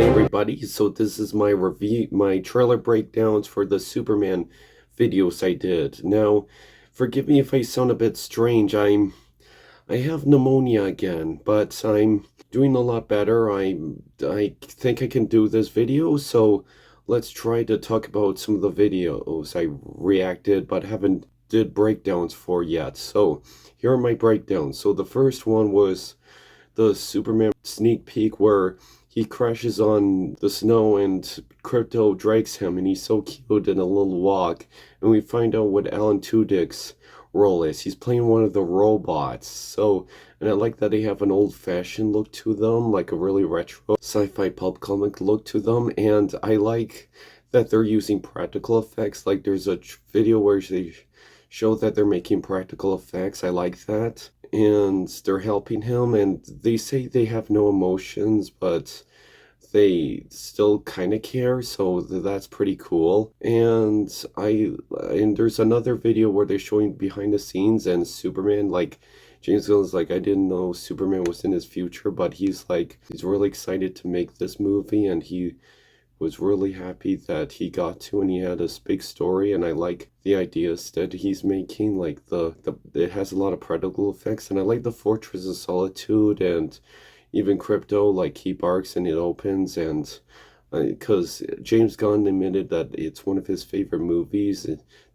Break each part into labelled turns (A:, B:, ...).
A: everybody, so this is my review, my trailer breakdowns for the Superman videos I did. Now, forgive me if I sound a bit strange, I have pneumonia again, but I'm doing a lot better. I think I can do this video, so let's try to talk about some of the videos I reacted but haven't did breakdowns for yet. So, here are my breakdowns. So the first one was the Superman sneak peek where he crashes on the snow and Krypto drags him and he's so cute in a little walk, and we find out what Alan Tudyk's role is. He's playing one of the robots. So, and I like that they have an old-fashioned look to them, like a really retro sci-fi pulp comic look to them, and I like that they're using practical effects. Like there's a video where they show that they're making practical effects. I like that. And they're helping him, and they say they have no emotions, but they still kind of care, so that's pretty cool. And there's another video where they're showing behind the scenes, and Superman, like, James Gunn's like, I didn't know Superman was in his future, but he's really excited to make this movie, and he was really happy that he got to, and he had a big story, and I like the ideas that he's making. Like it has a lot of practical effects, and I like the Fortress of Solitude, and even Krypto, like he barks and it opens, and because James Gunn admitted that it's one of his favorite movies,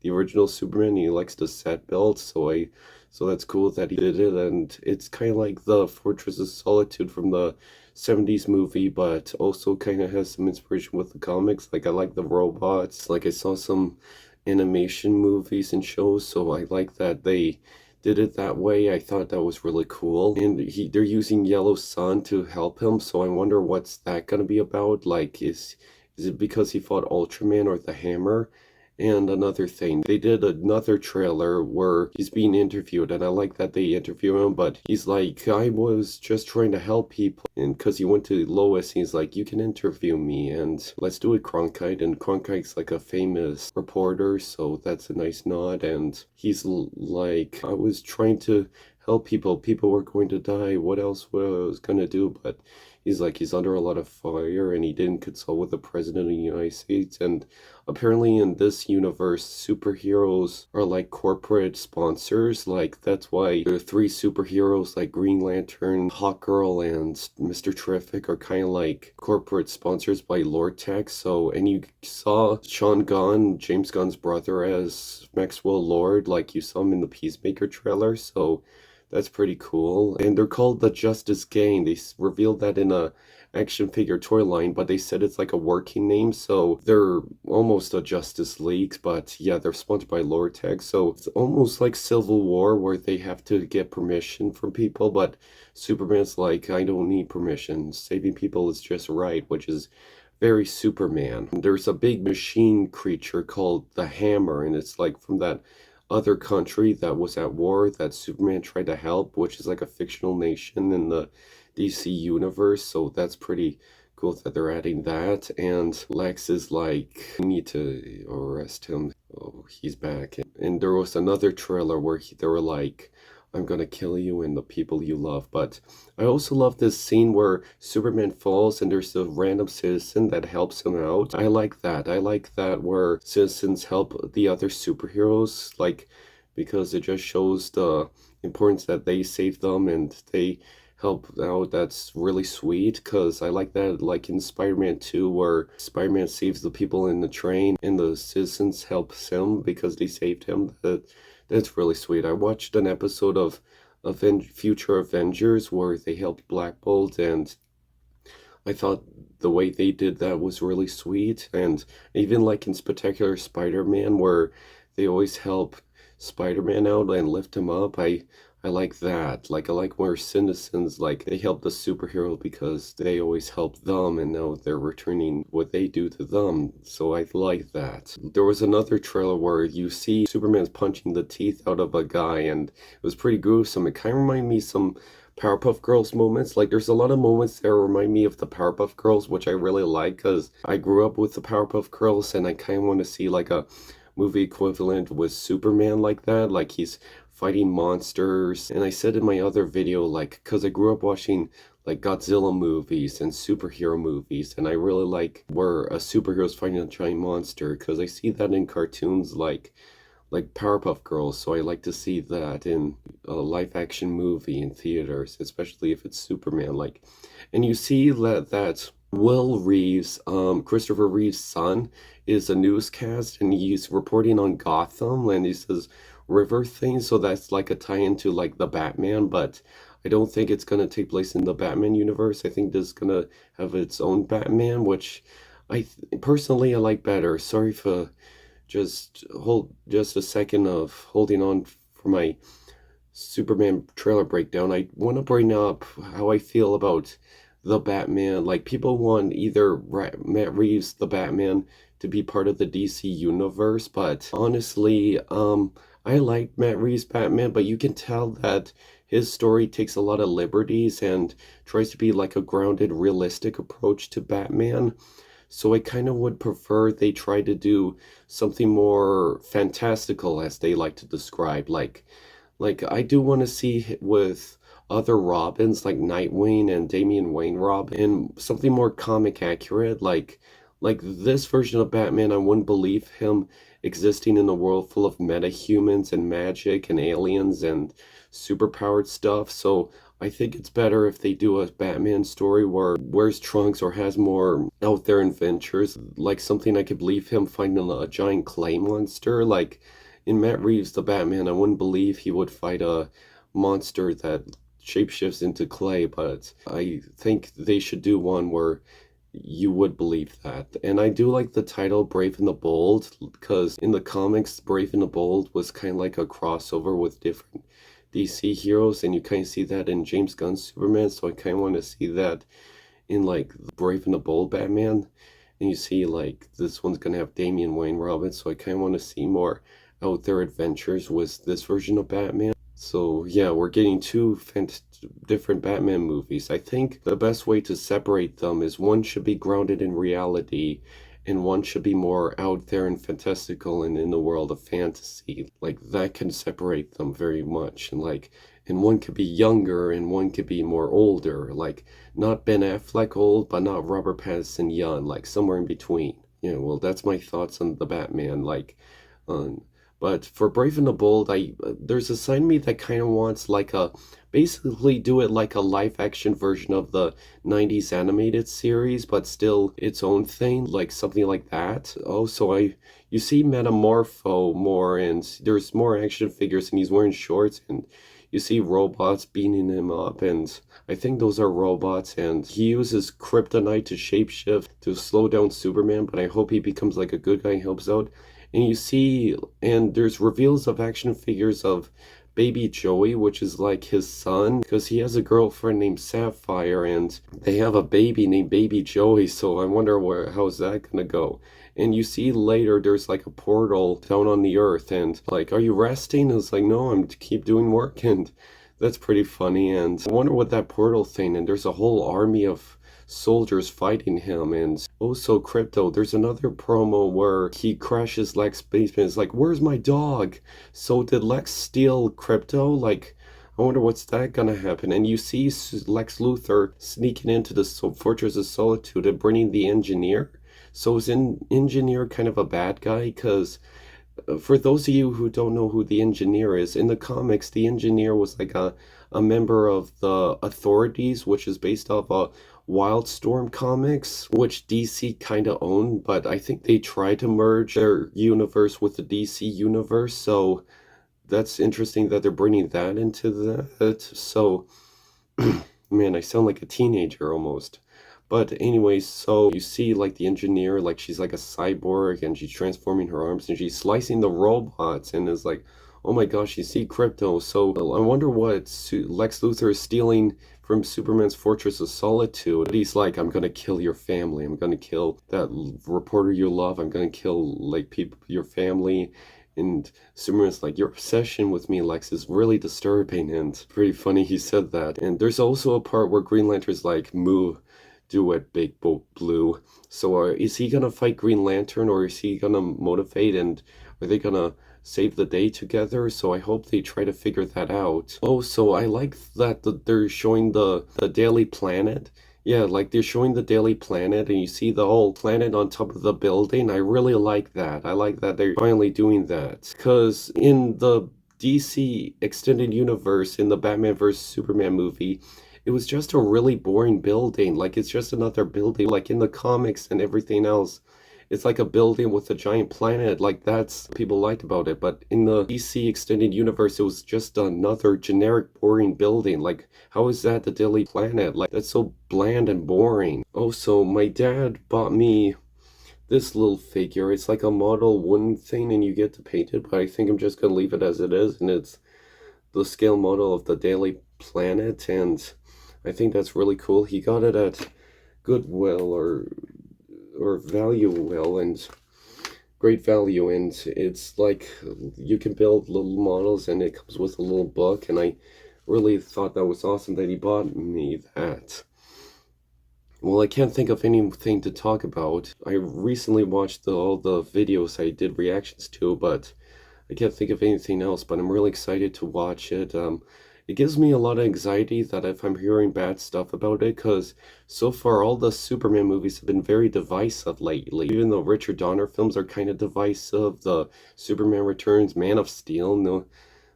A: the original Superman. He likes the set build, so that's cool that he did it, and it's kind of like the Fortress of Solitude from the 70s movie, but also kind of has some inspiration with the comics. Like I like the robots, like I saw some animation movies and shows, so I like that they did it that way. I thought that was really cool, and they're using Yellow Sun to help him, so I wonder what's that gonna be about. Like is it because he fought Ultraman or the Hammer? And another thing, they did another trailer where he's being interviewed, and I like that they interview him, but he's like, I was just trying to help people, and because he went to Lois, he's like, you can interview me, and let's do it, Cronkite. And Cronkite's like a famous reporter, so that's a nice nod, and he's like, I was trying to help people were going to die, what else was gonna do? But he's like, he's under a lot of fire, and he didn't consult with the president of the United States. And apparently in this universe, superheroes are like corporate sponsors. Like that's why the three superheroes like Green Lantern, Hawkgirl, and Mr. Terrific are kind of like corporate sponsors by Lord Tech. So, and you saw Sean Gunn, James Gunn's brother, as Maxwell Lord, like you saw him in the Peacemaker trailer. So that's pretty cool. And they're called the Justice Gang. They revealed that in a action figure toy line, but they said it's like a working name, so they're almost a Justice League, but yeah, they're sponsored by Lortec, so it's almost like Civil War where they have to get permission from people, but Superman's like, I don't need permission. Saving people is just right, which is very Superman. There's a big machine creature called the Hammer, and it's like from that other country that was at war that Superman tried to help, which is like a fictional nation in the DC universe, so that's pretty cool that they're adding that. And Lex is like, we need to arrest him. Oh, he's back. And there was another trailer where they were like, I'm gonna kill you and the people you love. But I also love this scene where Superman falls and there's a random citizen that helps him out. I like that. I like that where citizens help the other superheroes, like, because it just shows the importance that they save them and they help out. That's really sweet, because I like that, like in Spider-Man 2 where Spider-Man saves the people in the train and the citizens helps him because they saved him. That's really sweet. I watched an episode of Future Avengers where they helped Black Bolt, and I thought the way they did that was really sweet. And even like in Spectacular Spider-Man where they always help Spider-Man out and lift him up, I like that. Like I like where citizens, like, they help the superhero because they always help them, and now they're returning what they do to them. So I like that. There was another trailer where you see Superman's punching the teeth out of a guy, and it was pretty gruesome. It kind of reminded me some Powerpuff Girls moments. Like there's a lot of moments that remind me of the Powerpuff Girls, which I really like because I grew up with the Powerpuff Girls, and I kind of want to see like a movie equivalent with Superman like that. Like he's fighting monsters. And I said in my other video, like, because I grew up watching like Godzilla movies and superhero movies, and I really like where a superhero's fighting a giant monster because I see that in cartoons like Powerpuff Girls, so I like to see that in a live action movie in theaters, especially if it's Superman. Like, and you see that Will Reeves, Christopher Reeve's son, is a newscast and he's reporting on Gotham and he says river thing, so that's like a tie-in to like the Batman, but I don't think it's gonna take place in the Batman universe. I think this is gonna have its own Batman, which personally I like better. Sorry for just a second of holding on for my Superman trailer breakdown. I want to bring up how I feel about the Batman. Like, people want either Matt Reeves, the Batman, to be part of the DC universe, but honestly, I like Matt Reeves' Batman, but you can tell that his story takes a lot of liberties and tries to be like a grounded, realistic approach to Batman. So I kind of would prefer they try to do something more fantastical, as they like to describe. Like I do want to see with other Robins, like Nightwing and Damian Wayne Robin, and something more comic accurate. Like this version of Batman, I wouldn't believe him existing in a world full of metahumans and magic and aliens and superpowered stuff. So I think it's better if they do a Batman story where wears trunks or has more out there adventures, like something I could believe him finding a giant clay monster. Like in Matt Reeves' The Batman, I wouldn't believe he would fight a monster that shapeshifts into clay, but I think they should do one where you would believe that. And I do like the title Brave and the Bold because in the comics, Brave and the Bold was kind of like a crossover with different DC heroes, and you kind of see that in James Gunn's Superman. So I kind of want to see that in like the Brave and the Bold Batman. And you see like this one's gonna have Damian Wayne Robin, so I kind of want to see more out there adventures with this version of Batman. So yeah, we're getting two different Batman movies. I think the best way to separate them is one should be grounded in reality and one should be more out there and fantastical and in the world of fantasy. Like that can separate them very much. And one could be younger and one could be more older. Like not Ben Affleck old, but not Robert Pattinson young, like somewhere in between. Yeah, well, that's my thoughts on the Batman. Um, but for Brave and the Bold, there's a side of me that kind of wants like a basically do it like a live action version of the 90s animated series, but still its own thing, like something like that. Oh, so you see Metamorpho more, and there's more action figures, and he's wearing shorts, and you see robots beating him up, and I think those are robots, and he uses kryptonite to shapeshift to slow down Superman, but I hope he becomes like a good guy and helps out. And you see, and there's reveals of action figures of Baby Joey, which is like his son, because he has a girlfriend named Sapphire, and they have a baby named Baby Joey, so I wonder how's that gonna go. And you see later there's like a portal down on the earth, and like, are you resting? And it's like, no, I'm to keep doing work, and that's pretty funny. And I wonder what that portal thing, and there's a whole army of soldiers fighting him. And also Crypto, there's another promo where he crashes Lex basement. It's like, where's my dog? So did Lex steal Crypto? Like, I wonder what's that gonna happen. And you see Lex Luthor sneaking into the Fortress of Solitude and bringing the Engineer. So is Engineer kind of a bad guy? Because for those of you who don't know who the Engineer is, in the comics, the Engineer was like a member of the Authorities, which is based off a Wildstorm comics, which DC kind of owned, but I think they tried to merge their universe with the DC universe, so that's interesting that they're bringing that into that. So, man, I sound like a teenager almost. But anyways, so you see like the Engineer, like she's like a cyborg and she's transforming her arms and she's slicing the robots and is like, oh my gosh, you see Crypto. So I wonder what Lex Luthor is stealing from Superman's Fortress of Solitude. He's like, I'm gonna kill your family. I'm gonna kill that reporter you love. I'm gonna kill like people, your family. And Superman's like, your obsession with me, Lex, is really disturbing. And it's pretty funny he said that. And there's also a part where Green Lantern's like, move. Do it, Big Blue. So is he gonna fight Green Lantern or is he gonna motivate and are they gonna save the day together, so I hope they try to figure that out. Oh, so I like that they're showing the Daily Planet. Yeah, like they're showing the Daily Planet and you see the whole planet on top of the building. I really like that. I like that they're finally doing that. Because in the DC Extended Universe, in the Batman vs. Superman movie, it was just a really boring building. Like it's just another building. Like in the comics and everything else, it's like a building with a giant planet. Like that's what people liked about it. But in the DC Extended Universe, it was just another generic boring building. Like how is that the Daily Planet? Like that's so bland and boring. Oh, so my dad bought me this little figure. It's like a model wooden thing and you get to paint it, but I think I'm just gonna leave it as it is, and it's the scale model of the Daily Planet, and I think that's really cool. He got it at Goodwill or Valuewell, and great value, and it's like you can build little models and it comes with a little book, and I really thought that was awesome that he bought me that. Well, I can't think of anything to talk about. I recently watched all the videos I did reactions to, but I can't think of anything else, but I'm really excited to watch it. It gives me a lot of anxiety that if I'm hearing bad stuff about it, because so far all the Superman movies have been very divisive lately. Even though Richard Donner films are kind of divisive, the Superman Returns, Man of Steel, no,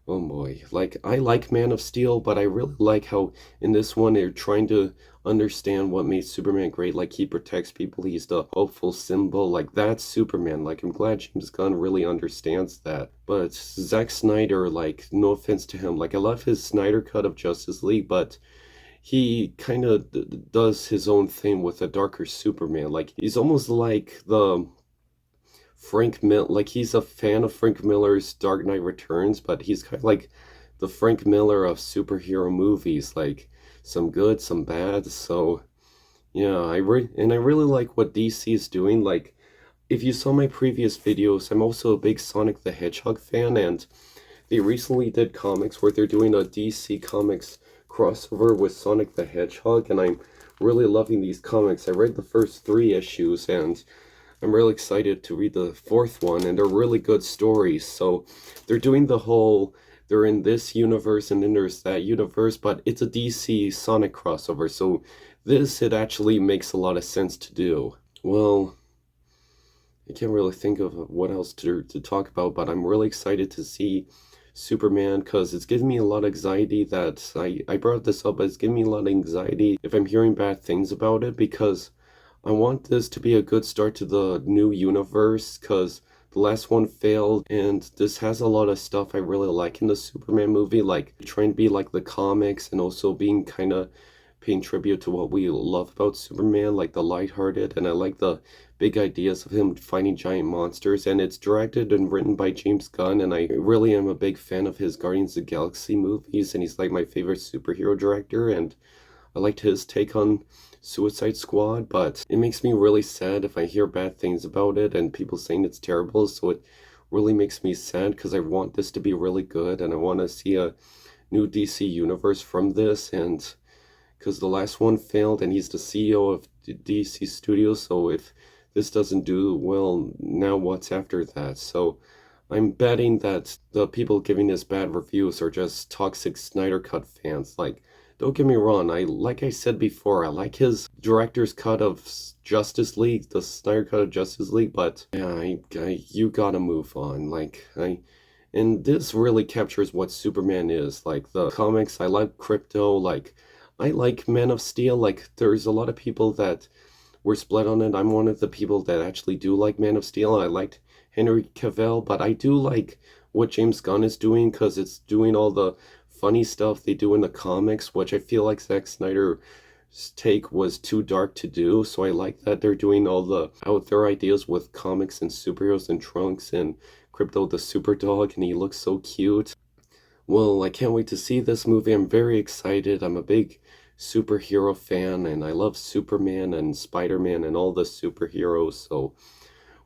A: oh boy. Like, I like Man of Steel, but I really like how in this one they're trying to understand what made Superman great. Like, he protects people, he's the hopeful symbol. Like, that's Superman. Like, I'm glad James Gunn really understands that. But Zack Snyder, like, no offense to him, like, I love his Snyder cut of Justice League, but he kind of does his own thing with a darker Superman. Like, he's almost like the Frank Miller, like he's a fan of Frank Miller's Dark Knight Returns, but he's kind of like the Frank Miller of superhero movies, like some good, some bad. So yeah, I really like what DC is doing. Like if you saw my previous videos, I'm also a big Sonic the Hedgehog fan, and they recently did comics where they're doing a DC Comics crossover with Sonic the Hedgehog, and I'm really loving these comics. I read the first 3 issues, and I'm really excited to read the 4th one, and they're really good stories. So they're doing the whole, they're in this universe and then there's that universe, but it's a DC Sonic crossover. So it actually makes a lot of sense to do. Well, I can't really think of what else to talk about, but I'm really excited to see Superman because it's giving me a lot of anxiety that I brought this up, but it's giving me a lot of anxiety if I'm hearing bad things about it, because I want this to be a good start to the new universe, because the last one failed, and this has a lot of stuff I really like in the Superman movie, like trying to be like the comics and also being kind of paying tribute to what we love about Superman, like the lighthearted, and I like the big ideas of him fighting giant monsters, and it's directed and written by James Gunn, and I really am a big fan of his Guardians of the Galaxy movies, and he's like my favorite superhero director, and I liked his take on Suicide Squad, but it makes me really sad if I hear bad things about it and people saying it's terrible, so it really makes me sad because I want this to be really good and I want to see a new DC universe from this, and because the last one failed and he's the CEO of DC Studios, so if this doesn't do well, now what's after that? So I'm betting that the people giving this bad reviews are just toxic Snyder Cut fans. Like, don't get me wrong, like I said before, I like his director's cut of Justice League, the Snyder Cut of Justice League, but yeah, you gotta move on. And this really captures what Superman is. Like the comics, I like Crypto, like I like Man of Steel. Like there's a lot of people that were split on it. I'm one of the people that actually do like Man of Steel. I liked Henry Cavill, but I do like what James Gunn is doing because it's doing all the funny stuff they do in the comics, which I feel like Zack Snyder's take was too dark to do. So I like that they're doing all the out there ideas with comics and superheroes and Trunks and Crypto the Super Dog, and he looks so cute. Well, I can't wait to see this movie. I'm very excited. I'm a big superhero fan, and I love Superman and Spider-Man and all the superheroes. So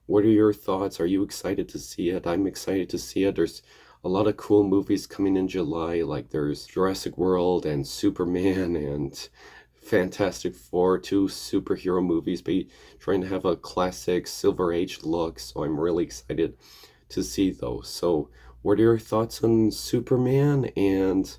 A: what are your thoughts? Are you excited to see it? I'm excited to see it. There's a lot of cool movies coming in July, like there's Jurassic World and Superman and Fantastic Four, 2 superhero movies, but trying to have a classic Silver Age look, so I'm really excited to see those. So, what are your thoughts on Superman? And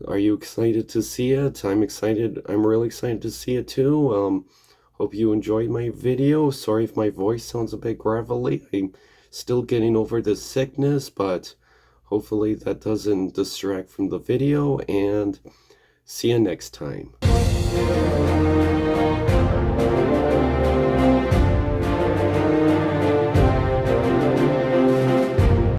A: are you excited to see it? I'm excited. I'm really excited to see it too. Hope you enjoyed my video. Sorry if my voice sounds a bit gravelly. I'm still getting over the sickness, but hopefully that doesn't distract from the video. And see you next time.